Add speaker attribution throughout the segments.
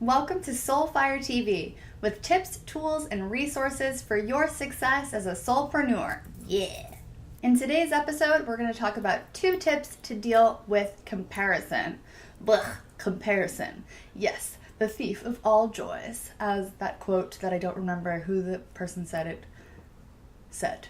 Speaker 1: Welcome to Soulfire TV with tips, tools, and resources for your success as a soulpreneur. Yeah! In today's episode, we're going to talk about 2 tips to deal with comparison. Blech, comparison. Yes, the thief of all joys, as that quote that I don't remember who the person said.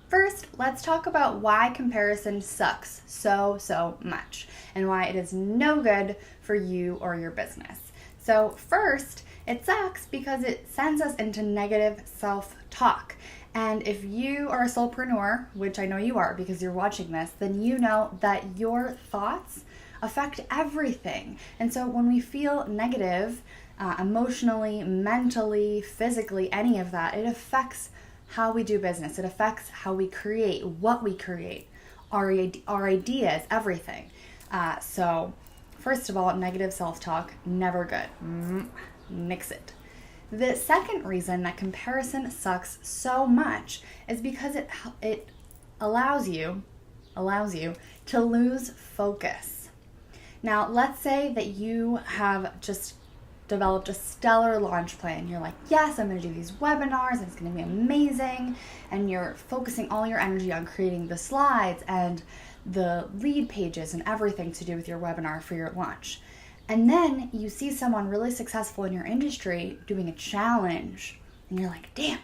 Speaker 1: First, let's talk about why comparison sucks so much and why it is no good for you or your business. So first, it sucks because it sends us into negative self-talk. And if you are a soulpreneur, which I know you are because you're watching this, then you know that your thoughts affect everything. And so when we feel negative, emotionally, mentally, physically, any of that, it affects how we do business. It affects how we create, what we create, our ideas, everything. So first of all, negative self-talk, never good. Nix it. The second reason that comparison sucks so much is because it allows you to lose focus. Now, let's say that you have just developed a stellar launch plan. You're like, yes, I'm going to do these webinars and it's going to be amazing. And you're focusing all your energy on creating the slides and the lead pages and everything to do with your webinar for your launch. And then you see someone really successful in your industry doing a challenge. And you're like, damn,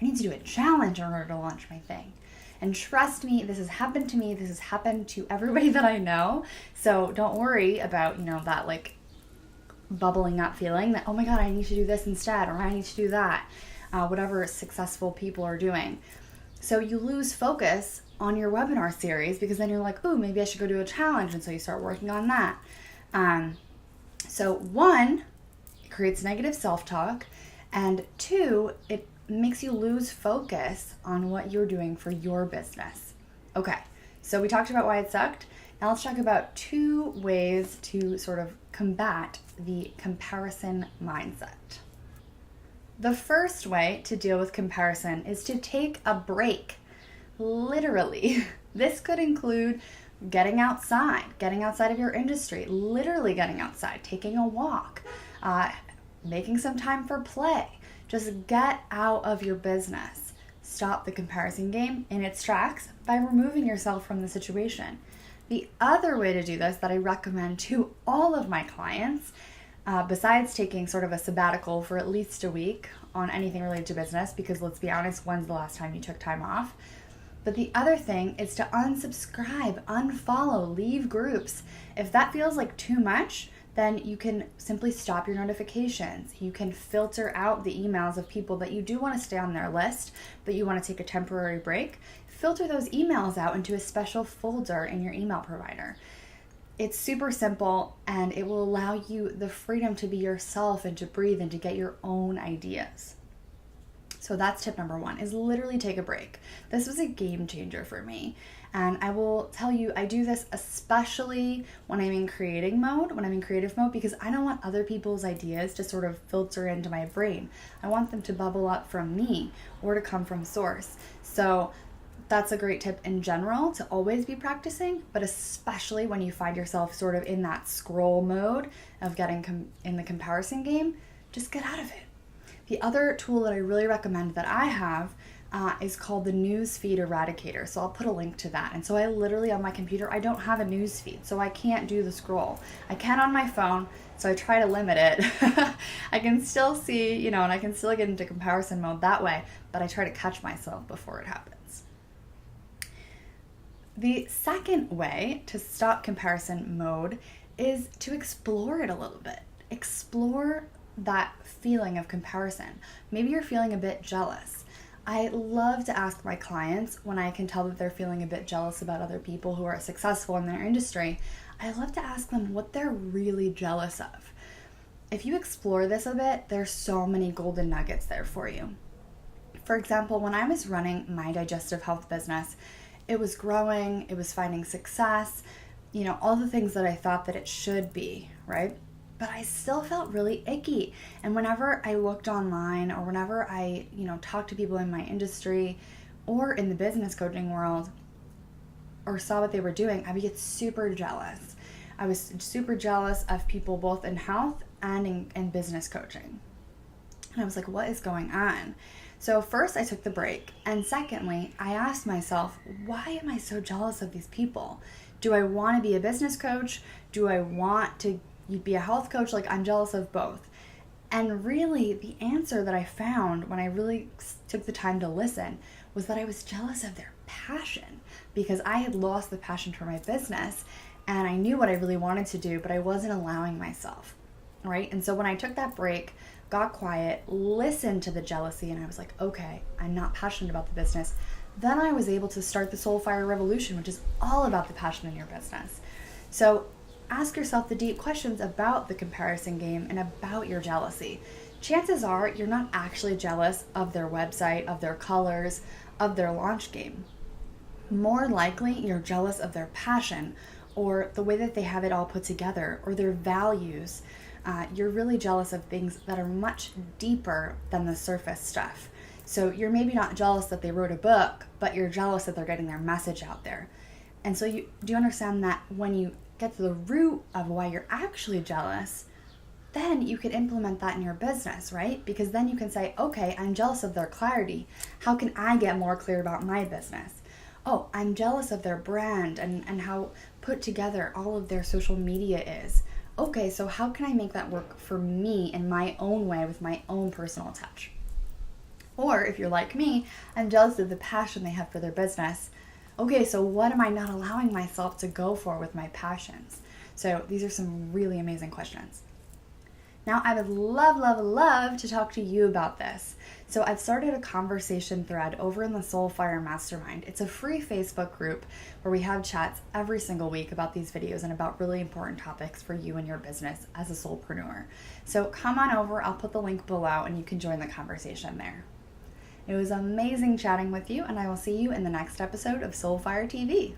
Speaker 1: I need to do a challenge in order to launch my thing. And trust me, this has happened to me. This has happened to everybody that I know. So don't worry about, that like bubbling up feeling that, oh my God, I need to do this instead, or I need to do that, whatever successful people are doing. So you lose focus on your webinar series because then you're like, ooh, maybe I should go do a challenge. And so you start working on that. So 1, it creates negative self-talk, and 2, it makes you lose focus on what you're doing for your business. Okay, so we talked about why it sucked. Now let's talk about 2 ways to sort of combat the comparison mindset. The first way to deal with comparison is to take a break. Literally. This could include getting outside of your industry, literally getting outside, taking a walk, making some time for play. Just get out of your business. Stop the comparison game in its tracks by removing yourself from the situation. The other way to do this that I recommend to all of my clients, besides taking sort of a sabbatical for at least a week on anything related to business, because let's be honest, when's the last time you took time off? But the other thing is to unsubscribe, unfollow, leave groups. If that feels like too much, then you can simply stop your notifications. You can filter out the emails of people that you do want to stay on their list, but you want to take a temporary break. Filter those emails out into a special folder in your email provider. It's super simple, and it will allow you the freedom to be yourself and to breathe and to get your own ideas. So that's tip number 1, is literally take a break. This was a game changer for me. And I will tell you, I do this especially when I'm in creative mode, because I don't want other people's ideas to sort of filter into my brain. I want them to bubble up from me or to come from source. So that's a great tip in general to always be practicing, but especially when you find yourself sort of in that scroll mode of getting in the comparison game, just get out of it. The other tool that I really recommend that I have is called the Newsfeed Eradicator. So I'll put a link to that. And so I literally, on my computer, I don't have a newsfeed, so I can't do the scroll. I can on my phone, so I try to limit it. I can still see, and I can still get into comparison mode that way, but I try to catch myself before it happens. The second way to stop comparison mode is to explore it a little bit. Explore that feeling of comparison. Maybe you're feeling a bit jealous. I love to ask my clients when I can tell that they're feeling a bit jealous about other people who are successful in their industry. I love to ask them what they're really jealous of. If you explore this a bit, there's so many golden nuggets there for you. For example, when I was running my digestive health business, it was growing, it was finding success, all the things that I thought that it should be, right? But I still felt really icky. And whenever I looked online or whenever I, talked to people in my industry or in the business coaching world or saw what they were doing, I would get super jealous. I was super jealous of people both in health and in business coaching. And I was like, what is going on? So first I took the break. And secondly, I asked myself, why am I so jealous of these people? Do I want to be a business coach? Do I want to be a health coach? Like, I'm jealous of both. And really, the answer that I found when I really took the time to listen was that I was jealous of their passion, because I had lost the passion for my business and I knew what I really wanted to do, but I wasn't allowing myself, right? And so when I took that break, got quiet, listened to the jealousy, and I was like, okay, I'm not passionate about the business. Then I was able to start the Soul Fire Revolution, which is all about the passion in your business. So ask yourself the deep questions about the comparison game and about your jealousy. Chances are you're not actually jealous of their website, of their colors, of their launch game. More likely, you're jealous of their passion or the way that they have it all put together or their values. You're really jealous of things that are much deeper than the surface stuff. So you're maybe not jealous that they wrote a book, but you're jealous that they're getting their message out there. And so do you understand that when you get to the root of why you're actually jealous, then you can implement that in your business, right? Because then you can say, okay, I'm jealous of their clarity. How can I get more clear about my business? Oh, I'm jealous of their brand and how put together all of their social media is. Okay, so how can I make that work for me in my own way with my own personal touch? Or if you're like me, I'm jealous of the passion they have for their business. Okay, so what am I not allowing myself to go for with my passions? So these are some really amazing questions. Now, I would love to talk to you about this. So I've started a conversation thread over in the Soul Fire Mastermind. It's a free Facebook group where we have chats every single week about these videos and about really important topics for you and your business as a soulpreneur. So come on over, I'll put the link below and you can join the conversation there. It was amazing chatting with you, and I will see you in the next episode of Soul Fire TV.